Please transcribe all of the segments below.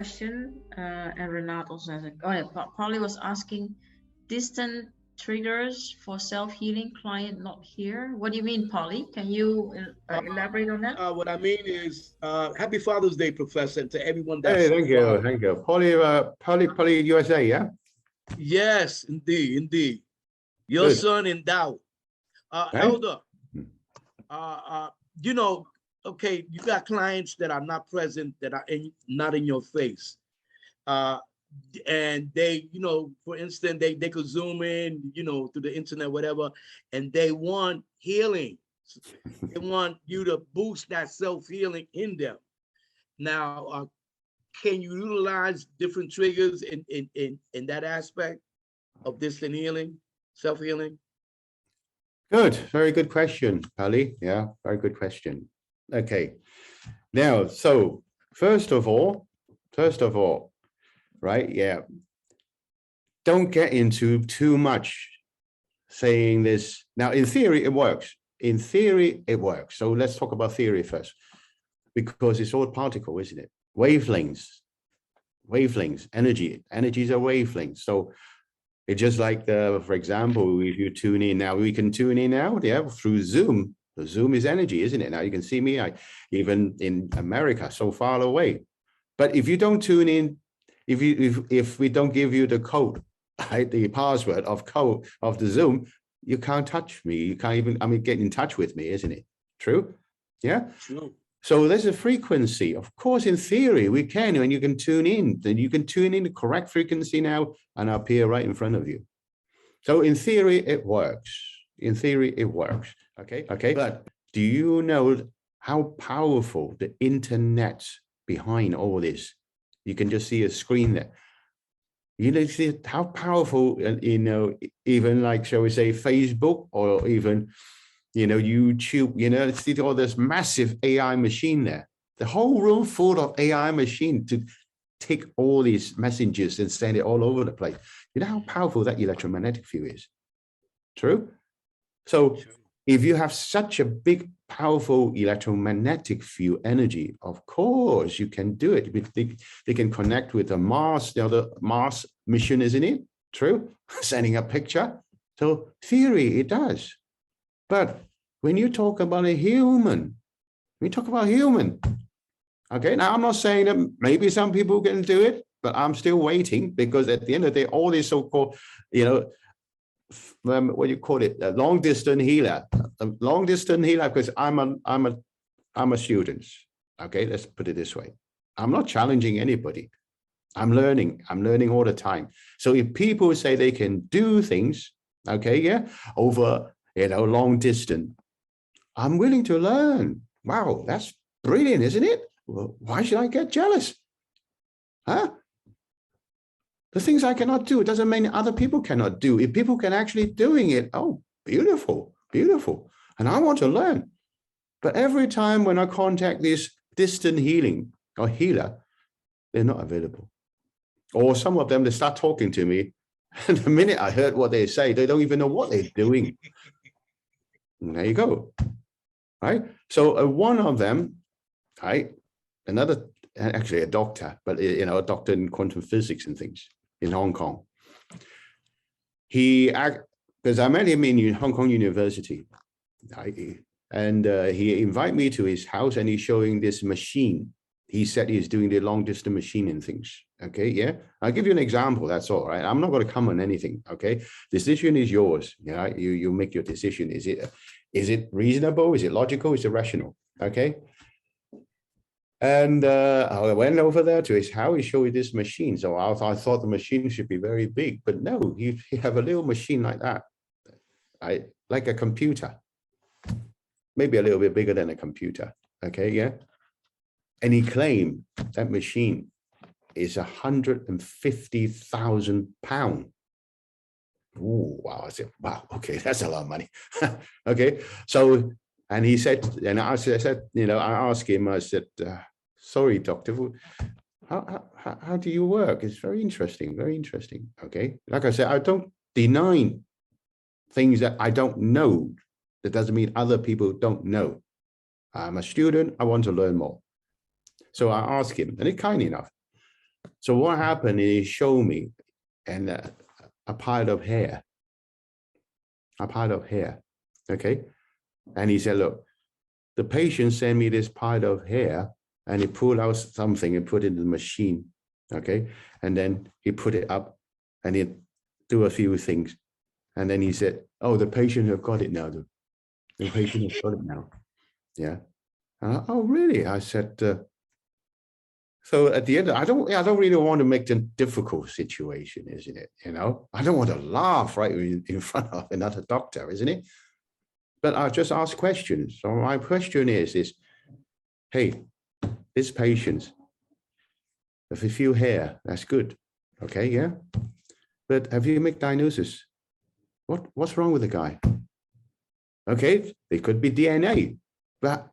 question, and Renato says, oh yeah, Polly was asking, distant triggers for self-healing, client not here. What do you mean, Polly? Can you elaborate on that? What I mean is, Happy Father's Day, Professor, and to everyone Hey, that's thank you. Polly, USA, yeah? Yes, indeed, indeed. Your Good. son in doubt. Right? Elder, you know, okay, you got clients that are not present, that are not in your face. And they, for instance, they could zoom in, through the internet, whatever, and they want healing. They want you to boost that self-healing in them. Now, can you utilize different triggers in that aspect of distant healing, self-healing? Good. Very good question, Polly. Yeah, very good question. Okay. Now, so first of all, right? Yeah. Don't get into too much saying this. Now, in theory, it works. In theory, it works. So let's talk about theory first, because it's all particle, isn't it? Wavelengths, energy. Energies are wavelengths. So it's just like, for example, if you tune in now, we can tune in now, yeah, through Zoom. The Zoom is energy, isn't it? Now you can see me, even in America, so far away. But if you don't tune in, if we don't give you the code, right, the password of the Zoom, you can't touch me. You can't even, get in touch with me, isn't it? True? Yeah. True. So there's a frequency. Of course, in theory, we can, and you can tune in. Then you can tune in the correct frequency now and appear right in front of you. So in theory, it works. In theory, it works. Okay. Okay. But do you know how powerful the internet behind all this? You can just see a screen there. You know, see how powerful, even like, shall we say, Facebook, or even, YouTube, see all this massive AI machine there. The whole room full of AI machine to take all these messages and send it all over the place. You know how powerful that electromagnetic field is? True? So if you have such a big, powerful electromagnetic field energy, of course you can do it. They can connect with the Mars, the Mars mission, isn't it? True? Sending a picture. So theory, it does. But when you talk about a human, okay, now I'm not saying that maybe some people can do it, but I'm still waiting, because at the end of the day, all these so-called, what do you call it, a long distance healer, because I'm a student. Okay, let's put it this way. I'm not challenging anybody. I'm learning all the time. So if people say they can do things, okay, yeah, over, long distance, I'm willing to learn. Wow, that's brilliant, isn't it? Well, why should I get jealous? Huh? The things I cannot do, it doesn't mean other people cannot do. If people can actually doing it, oh, beautiful, beautiful. And I want to learn. But every time when I contact this distant healing or healer, they're not available. Or some of them, they start talking to me, and the minute I heard what they say, they don't even know what they're doing. And there you go. Right? So one of them, right, another, actually a doctor, but a doctor in quantum physics and things in Hong Kong. Because I met him in Hong Kong University, and he invited me to his house, and he's showing this machine. He said he's doing the long distance machine and things. Okay, yeah. I'll give you an example. That's all right. I'm not going to comment on anything. Okay, decision is yours. Yeah, you make your decision. Is it reasonable? Is it logical? Is it rational? Okay. And I went over there to his house. He showed me this machine. So I thought the machine should be very big, but no, he have a little machine like that, like a computer, maybe a little bit bigger than a computer. Okay, yeah. And he claimed that machine is 150,000 pounds. Oh, wow. I said, wow, okay, that's a lot of money. Okay. So, and he said, and I said, I asked him, I said, sorry, doctor, how do you work? It's very interesting, very interesting. Okay. Like I said, I don't deny things that I don't know. That doesn't mean other people don't know. I'm a student. I want to learn more. So I asked him, and he's kind enough. So what happened is he showed me and a pile of hair, okay? And he said, look, the patient sent me this pile of hair and he pulled out something and put it in the machine, okay? And then he put it up and he do a few things. And then he said, oh, the patient have got it now. The patient has got it now. Yeah. Oh, really? I said, so at the end, I don't really want to make it a difficult situation, isn't it? You know, I don't want to laugh right in front of another doctor, isn't it? But I just ask questions. So my question is, hey, this patient, if you feel hair, that's good. Okay, yeah. But have you made diagnosis? What's wrong with the guy? Okay, it could be DNA, but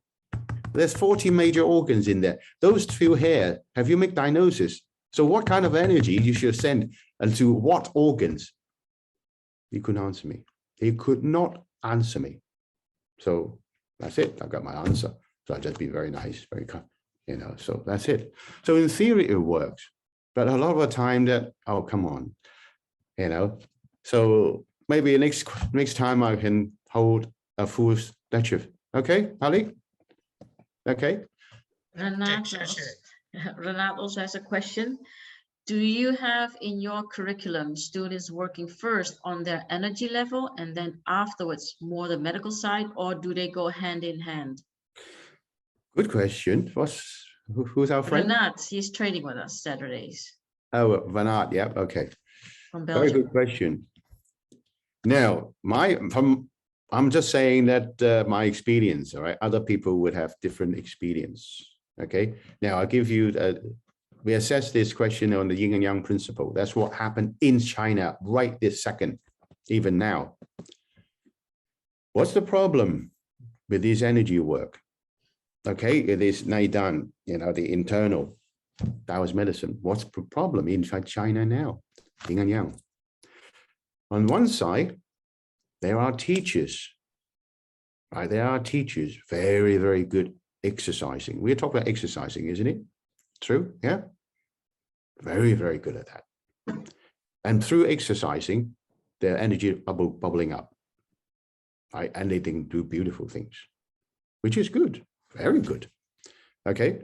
there's 40 major organs in there. Those few hair, have you made diagnosis? So what kind of energy you should send and to what organs? He couldn't answer me. He could not answer me. So that's it. I got my answer. So I just be very nice, very kind, you know, so that's it. So in theory, it works. But a lot of the time that, oh, come on, you know. So maybe next time I can hold a full lecture. Okay, Ali? Okay. Renat also has a question. Do you have in your curriculum students working first on their energy level and then afterwards more the medical side, or do they go hand in hand? Good question. Who's our friend? Renat, he's training with us Saturdays. Oh, Vanat, yeah, okay. From Very Belgium. good question. Now, I'm just saying that my experience, all right? Other people would have different experience, okay? Now, I'll give you, we assess this question on the yin and yang principle. That's what happened in China right this second, even now. What's the problem with this energy work? Okay, it is Naidan, you know, the internal Taoist medicine. What's the problem inside China now? Yin and yang. On one side, there are teachers, right? There are teachers, very, very good exercising. We're talking about exercising, isn't it? True, yeah? Very, very good at that. And through exercising, their energy bubbling up, right? And they can do beautiful things, which is good, very good, okay?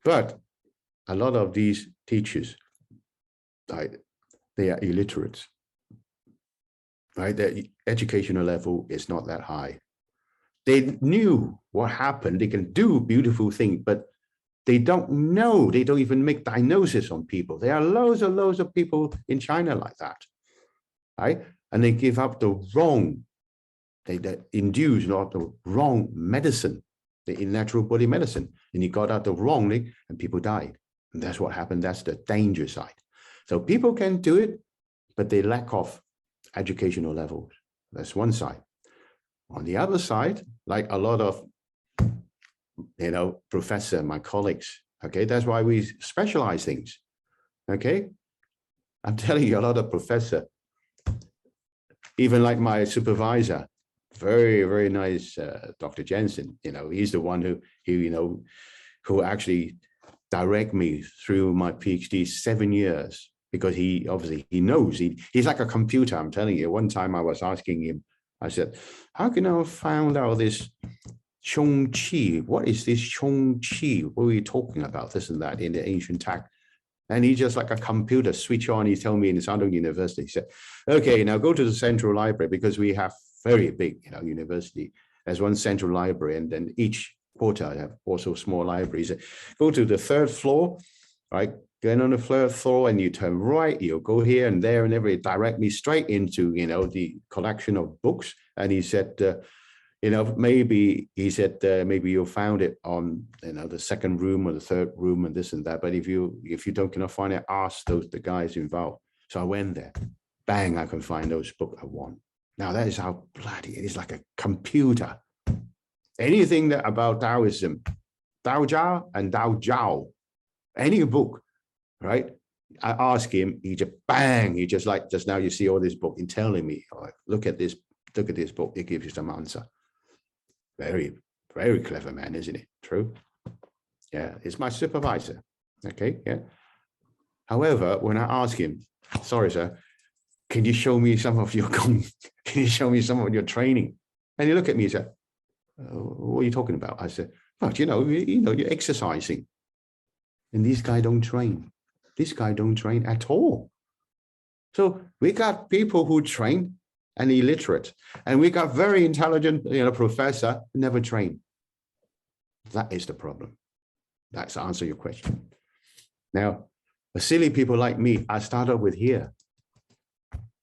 But a lot of these teachers, right, they are illiterate. Right, their educational level is not that high. They knew what happened. They can do beautiful things, but they don't know. They don't even make diagnosis on people. There are loads of people in China like that, right? And they give up the wrong, they induce not the wrong medicine, the natural body medicine, and you got out the wrong thing, and people died. And that's what happened. That's the danger side. So people can do it, but they lack of educational levels. That's one side. On the other side, like a lot of, you know, professor, my colleagues, okay, that's why we specialize things, okay? I'm telling you, a lot of professor, even like my supervisor, very, very nice, Dr. Jensen, you know, he's the one who actually direct me through my PhD 7 years. Because he obviously, he knows, he's like a computer, I'm telling you. One time I was asking him, I said, how can I find out this Chong Qi? What is this Chong Qi? What are you talking about? This and that in the ancient text. And he just like a computer switch on, he told me in Shandong University, he said, okay, now go to the central library because we have very big, you know, university. There's one central library and then each quarter have also small libraries. Go to the 3rd floor, right? Get on the 3rd floor and you turn right, you'll go here and there and everybody direct me straight into, you know, the collection of books. And he said, you know, maybe, he said, maybe you'll find it on, you know, the 2nd room or the 3rd room and this and that. But if you cannot find it, ask the guys involved. So I went there, bang, I can find those books I want. Now that is how bloody, it is like a computer. Anything that about Taoism, Dao Jia and Dao Jiao, any book, right? I ask him, he just bang, he just like, just now you see all this book in telling me, like, look at this book, it gives you some answer. Very, very clever man, isn't it? True. Yeah, it's my supervisor. Okay, yeah. However, when I ask him, sorry, sir, can you show me some of your can you show me some of your training? And he looked at me and said, what are you talking about? I said, well, you're exercising. And this guy don't train. This guy don't train at all. So we got people who train and illiterate, and we got very intelligent, professor who never trained. That is the problem. That's to answer your question. Now, the silly people like me, I started with here.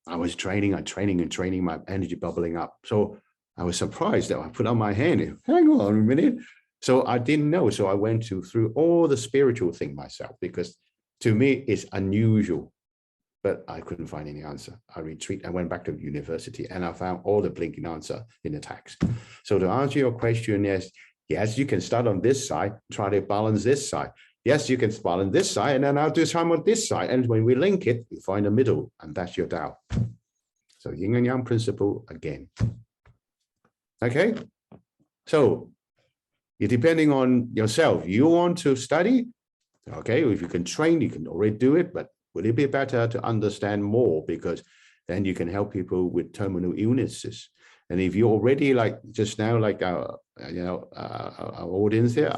I was training, my energy bubbling up. So I was surprised that I put on my hand, hang on a minute. So I didn't know. So I went through all the spiritual thing myself, because to me it's unusual, but I couldn't find any answer. I went back to university and I found all the blinking answer in the text. So to answer your question, yes, you can start on this side, try to balance this side. Yes, you can balance this side, and then I'll do some on this side. And when we link it, we find the middle, and that's your Tao. So yin and yang principle again. Okay, so you're depending on yourself. You want to study, okay, if you can train, you can already do it, but will it be better to understand more, because then you can help people with terminal illnesses. And if you already, like just now, like our audience here,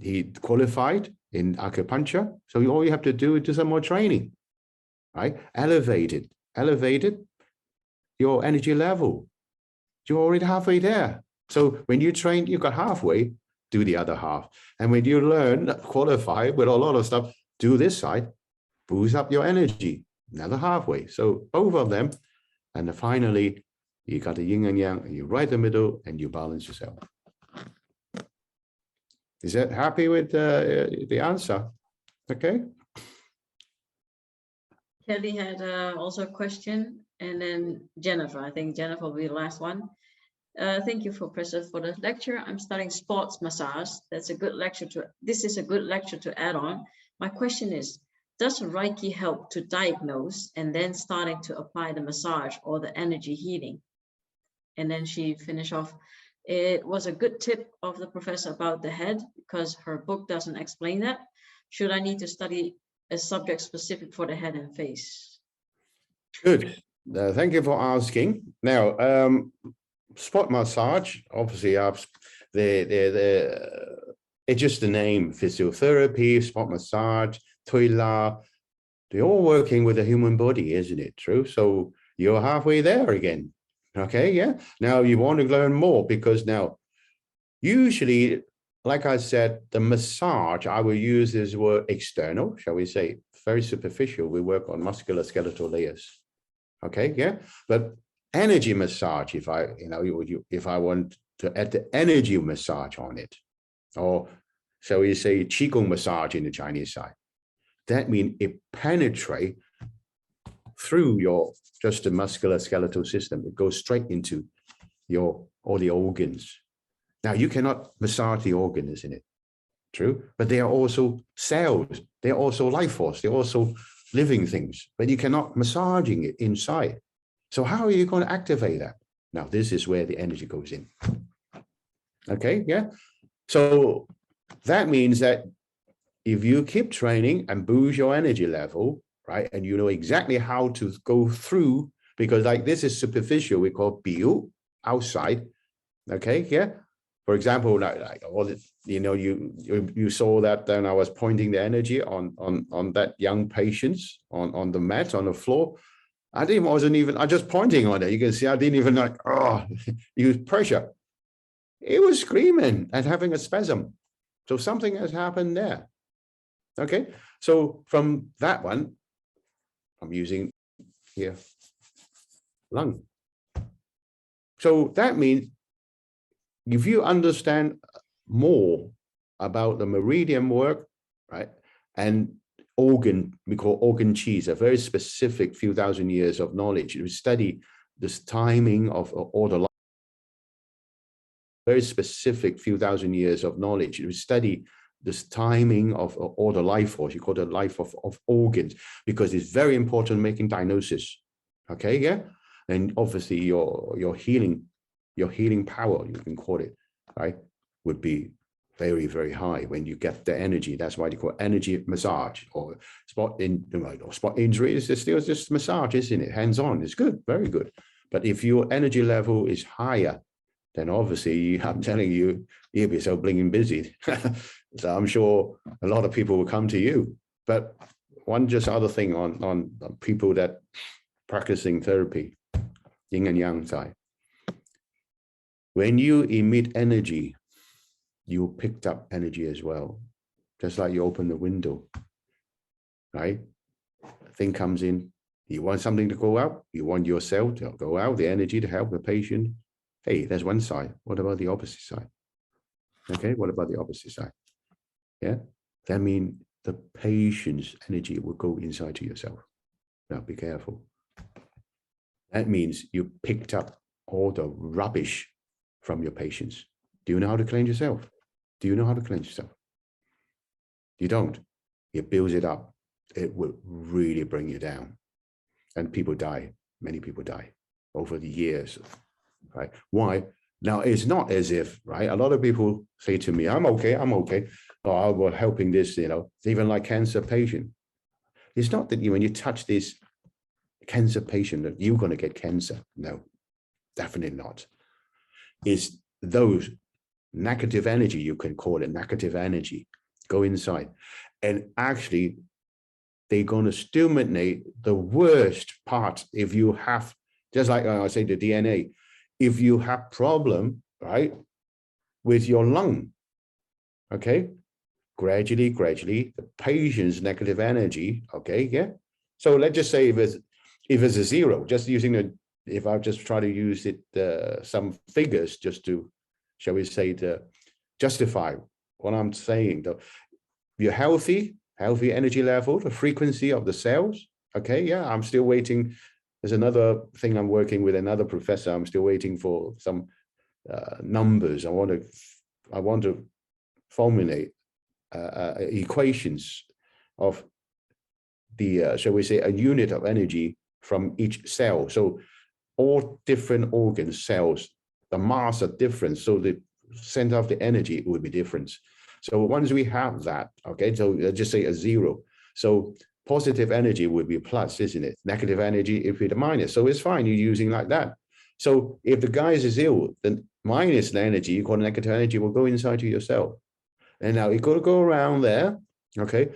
he qualified in acupuncture, so all you have to do is do some more training, right? Elevated your energy level. You're already halfway there. So when you train, you got halfway, do the other half. And when you learn, qualify with a lot of stuff, do this side, boost up your energy, another halfway. So both of them. And then finally, you got the yin and yang, and you right the middle, and you balance yourself. Is that happy with the answer? Okay. Kelly had also a question, and then Jennifer. I think Jennifer will be the last one. Thank you, Professor, for the lecture. I'm studying sports massage. This is a good lecture to add on. My question is, does Reiki help to diagnose and then starting to apply the massage or the energy healing? And then she finished off, it was a good tip of the professor about the head, because her book doesn't explain that. Should I need to study a subject specific for the head and face? Good. Thank you for asking. Now, spot massage, obviously, it's just the name, physiotherapy, spot massage, tuila, they're all working with the human body, isn't it? True. So you're halfway there again. Okay, yeah. Now you want to learn more, because now, usually, like I said, the massage, I will use this word external, shall we say, very superficial. We work on musculoskeletal layers. Okay, yeah. But energy massage, if I want to add the energy massage on it, or shall we say qigong massage in the Chinese side, that means it penetrates through just the musculoskeletal system. It goes straight into all the organs. Now you cannot massage the organ, isn't it? True, but they are also cells. They are also life force. They're also living things. But you cannot massaging it inside. So how are you going to activate that? Now this is where the energy goes in. Okay, yeah. So that means that if you keep training and boost your energy level, right, and you know exactly how to go through, because like this is superficial, we call biu, outside. Okay, yeah. For example, like all the, you saw that then I was pointing the energy on that young patient on the mat on the floor. I just pointing on it. You can see I didn't even use pressure. It was screaming and having a spasm. So something has happened there. Okay, so from that one, I'm using here lung. So that means if you understand more about the meridian work, right, and organ, we call organ qis, a very specific few thousand years of knowledge. We study this timing of all the very specific few thousand years of knowledge. We study this timing of all the life force. You call it life of organs, because it's very important making diagnosis. Okay, yeah, and obviously your healing power, you can call it, right, would be very, very high when you get the energy. That's why they call it energy massage or spot injury. It's still just massage, isn't it? Hands-on. It's good, very good. But if your energy level is higher, then obviously I'm telling you, you'll be so blinging busy. So I'm sure a lot of people will come to you. But one just other thing on people that practicing therapy, yin and yang side. When you emit energy, you picked up energy as well. Just like you open the window, right? A thing comes in, you want something to go out, you want yourself to go out, the energy to help the patient. Hey, there's one side. What about the opposite side? Okay, what about the opposite side? Yeah, that means the patient's energy will go inside to yourself. Now be careful. That means you picked up all the rubbish from your patients. Do you know how to cleanse yourself? Do you know how to cleanse yourself? You don't. It builds it up. It will really bring you down. And people die. Many people die over the years, right? Why? Now, it's not as if, right? A lot of people say to me, I'm okay. Oh, I was helping this, even like cancer patient. It's not that when you touch this cancer patient that you're going to get cancer. No, definitely not. It's those negative energy, you can call it negative energy, go inside. And actually, they're going to stimulate the worst part. If you have, just like I say, the DNA, if you have problem, right, with your lung, okay, gradually, the patient's negative energy, okay, yeah. So let's just say if it's a zero, just using if I just try to use it, some figures just to, shall we say, to justify what I'm saying. You're healthy energy level, the frequency of the cells. Okay, yeah, I'm still waiting. There's another thing I'm working with another professor. I'm still waiting for some numbers. I want to formulate equations of the, shall we say, a unit of energy from each cell. So all different organs, cells, the mass are different. So the center of the energy will be different. So once we have that, okay, so let's just say a zero. So positive energy would be a plus, isn't it? Negative energy, if it's a minus. So it's fine, you're using like that. So if the guy is ill, then minus the energy, you call negative energy, will go inside to yourself. And now you got to go around there, okay?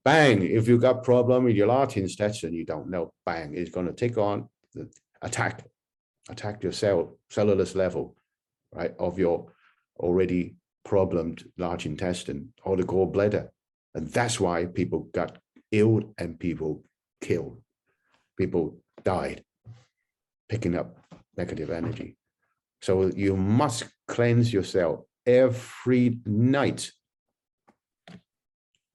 Bang, if you got problem with your large intestine, you don't know, bang, it's going to take on, attack your cellular level, right, of your already problemed large intestine or the gallbladder. And that's why people got ill and people killed. People died, picking up negative energy. So you must cleanse yourself every night.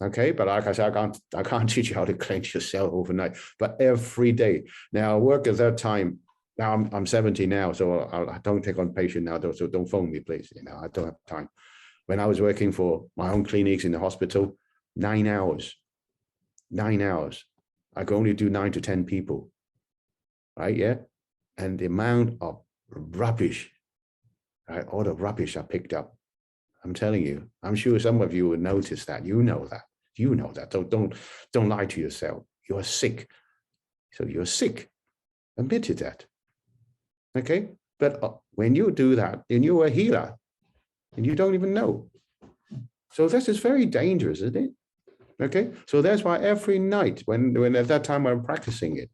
Okay, but like I said, I can't teach you how to cleanse yourself overnight, but every day. Now I work at that time. Now I'm 70 now, so I don't take on patient now, so don't phone me, please. I don't have time. When I was working for my own clinics in the hospital, 9 hours. I could only do 9 to 10 people, right? Yeah, and the amount of rubbish, right? All the rubbish I picked up. I'm telling you, I'm sure some of you will notice that. You know that. So don't lie to yourself. You are sick. So you're sick. Admit to that. Okay. But when you do that, then you're a healer and you don't even know. So this is very dangerous, isn't it? Okay. So that's why every night when at that time I'm practicing it,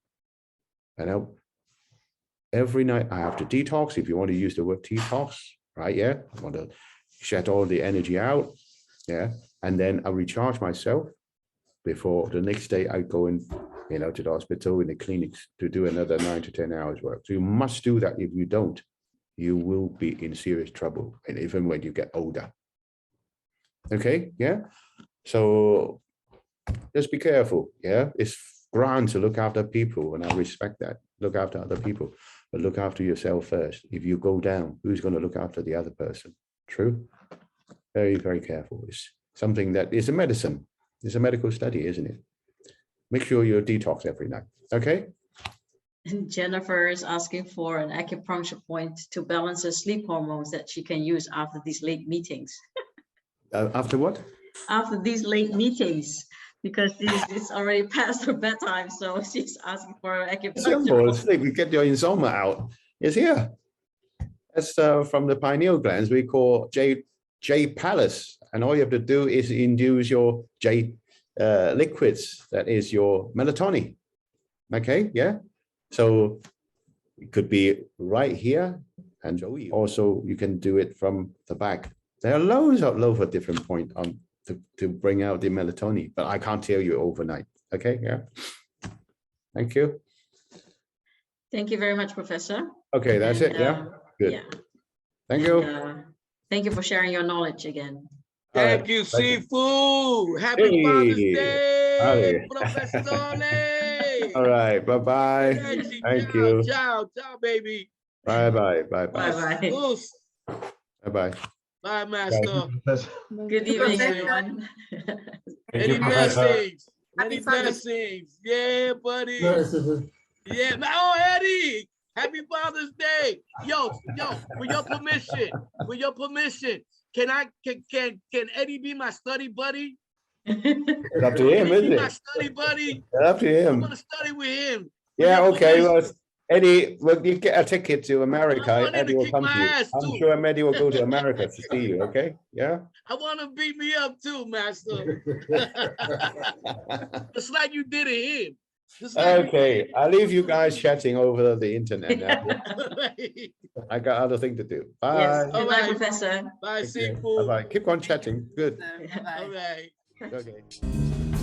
every night I have to detox. If you want to use the word detox, right? Yeah. I want to shed all the energy out. Yeah. And then I recharge myself before the next day I go in, to the hospital, in the clinics to do another 9 to 10 hours work. So you must do that. If you don't, you will be in serious trouble. And even when you get older. Okay. Yeah. So just be careful. Yeah. It's grand to look after people. And I respect that. Look after other people, but look after yourself first. If you go down, who's going to look after the other person? True. Very, very careful. It's something that is a medicine. It's a medical study, isn't it? Make sure you detox every night. Okay. And Jennifer is asking for an acupuncture point to balance her sleep hormones that she can use after these late meetings. After what? After these late meetings, because it's already past her bedtime, so she's asking for Simple. acupuncture. Sleep. We get your insomnia out. It's here. That's from the pineal glands. We call J palace, and all you have to do is induce your J liquids. That is your melatonin. Okay, yeah. So it could be right here, and also you can do it from the back. There are loads of different points to bring out the melatonin, but I can't tell you overnight. Okay, yeah. Thank you. Thank you very much, Professor. Okay, that's it. Yeah, good. Yeah. Thank And, you. thank you for sharing your knowledge again. Thank you, Seafood. Happy Father's Hey. Day, Howdy. Professor. All right, bye-bye. Thank you. Ciao, baby. Bye-bye, bye-bye. Bye-bye. Bye-bye. Bye, Master. Good evening, everyone. Many blessings. Many blessings. Yeah, buddy. Yeah. Oh, Eddie. Happy Father's Day. Yo, with your permission, can Eddie be my study buddy? It's up to him, isn't My it? study buddy. It's up to I him. want to study with him. Yeah, okay. Well, Eddie, well, you get a ticket to America. I want him Eddie to will kick come my to you. ass, I'm too. sure Eddie will go to America to see you, okay? Yeah? I want to beat me up too, Master. Just like you did it him. Okay, I'll leave you guys chatting over the internet now. Right. I got other thing to do. Bye. Yes. Good night, Alright. Professor. Bye, Take care. Seafood. Bye-bye. Keep on chatting. Good. All right. Okay.